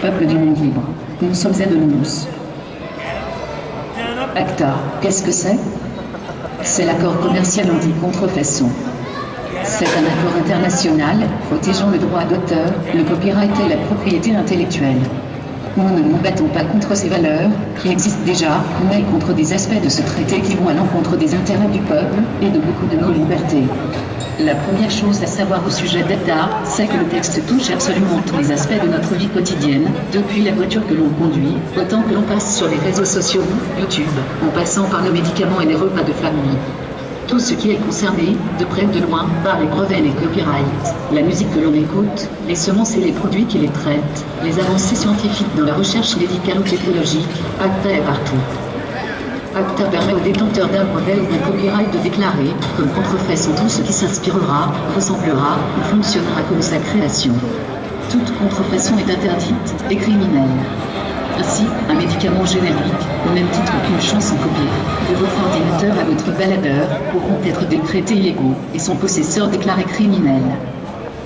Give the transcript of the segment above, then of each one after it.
peuple du monde libre. Nous sommes Anonymous. ACTA, qu'est-ce que c'est? C'est l'accord commercial anti-contrefaçon. C'est un accord international protégeant le droit d'auteur, le copyright et la propriété intellectuelle. Nous ne nous battons pas contre ces valeurs, qui existent déjà, mais contre des aspects de ce traité qui vont à l'encontre des intérêts du peuple, et de beaucoup de nos libertés. La première chose à savoir au sujet d'ACTA, c'est que le texte touche absolument tous les aspects de notre vie quotidienne, depuis la voiture que l'on conduit, autant que l'on passe sur les réseaux sociaux, YouTube, en passant par nos médicaments et les repas de famille. Tout ce qui est concerné, de près ou de loin, par les brevets et les copyrights, la musique que l'on écoute, les semences et les produits qui les traitent, les avancées scientifiques dans la recherche médicale ou technologique, ACTA est partout. ACTA permet aux détenteurs d'un brevet ou d'un copyright de déclarer, comme contrefaçon tout ce qui s'inspirera, ressemblera ou fonctionnera comme sa création. Toute contrefaçon est interdite et criminelle. Ainsi, un médicament générique, au même titre qu'une chanson copiée, de votre ordinateur à votre baladeur, pourront être décrétés illégaux, et son possesseur déclaré criminel.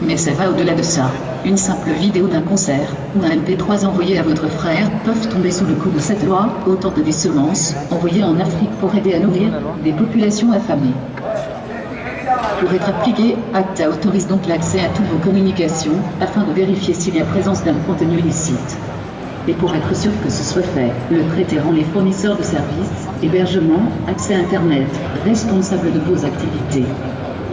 Mais ça va au-delà de ça. Une simple vidéo d'un concert, ou un MP3 envoyé à votre frère, peuvent tomber sous le coup de cette loi, autant que des semences, envoyées en Afrique pour aider à nourrir des populations affamées. Pour être appliqué, ACTA autorise donc l'accès à toutes vos communications, afin de vérifier s'il y a présence d'un contenu illicite. Et pour être sûr que ce soit fait, le traité rend les fournisseurs de services, hébergement, accès à Internet, responsables de vos activités.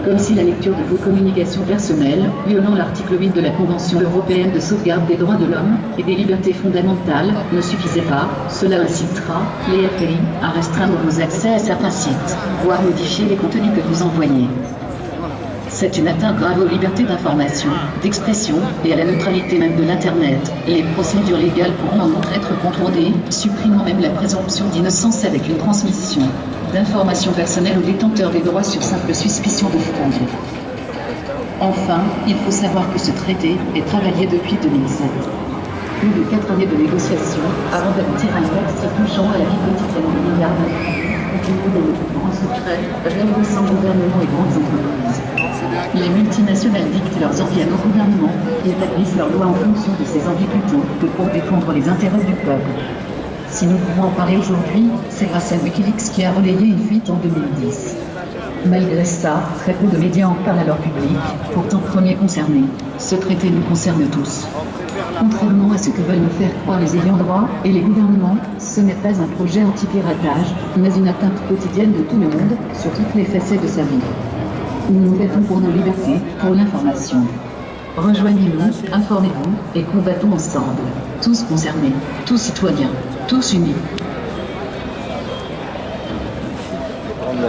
Comme si la lecture de vos communications personnelles, violant l'article 8 de la Convention européenne de sauvegarde des droits de l'homme et des libertés fondamentales, ne suffisait pas, cela incitera les FLI à restreindre vos accès à certains sites, voire modifier les contenus que vous envoyez. C'est une atteinte grave aux libertés d'information, d'expression, et à la neutralité même de l'Internet. Les procédures légales pourront en outre être contournées, supprimant même la présomption d'innocence avec une transmission d'informations personnelles aux détenteurs des droits sur simple suspicion de fraude. Enfin, il faut savoir que ce traité est travaillé depuis 2007. Plus de 4 années de négociations, avant d'aboutir à un texte touchant à la vie quotidienne des milliards d'individus, contenus dans le plus grand secret, réunissant gouvernements et grandes entreprises. Les multinationales dictent leurs envies à nos gouvernements et établissent leurs lois en fonction de ces envies plutôt que pour défendre les intérêts du peuple. Si nous pouvons en parler aujourd'hui, c'est grâce à Wikileaks qui a relayé une fuite en 2010. Malgré ça, très peu de médias en parlent à leur public, pourtant premiers concernés. Ce traité nous concerne tous. Contrairement à ce que veulent nous faire croire les ayants droit et les gouvernements, ce n'est pas un projet anti-piratage, mais une atteinte quotidienne de tout le monde, sur toutes les facettes de sa vie. Nous nous battons pour nos libertés, pour l'information. Rejoignez-nous, informez-vous, et combattons ensemble. Tous concernés, tous citoyens, tous unis.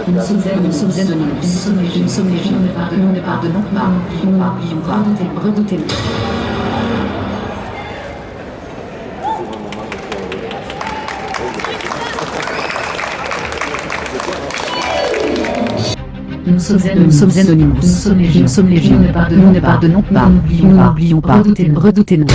Nous sommes anonymes, nous sommes légion, nous ne pardonnons pas, nous n'oublions pas, redoutez-nous. Nous sommes anonymes, nous sommes légion, nous ne pardonnons pas, nous n'oublions pas, redoutez-nous.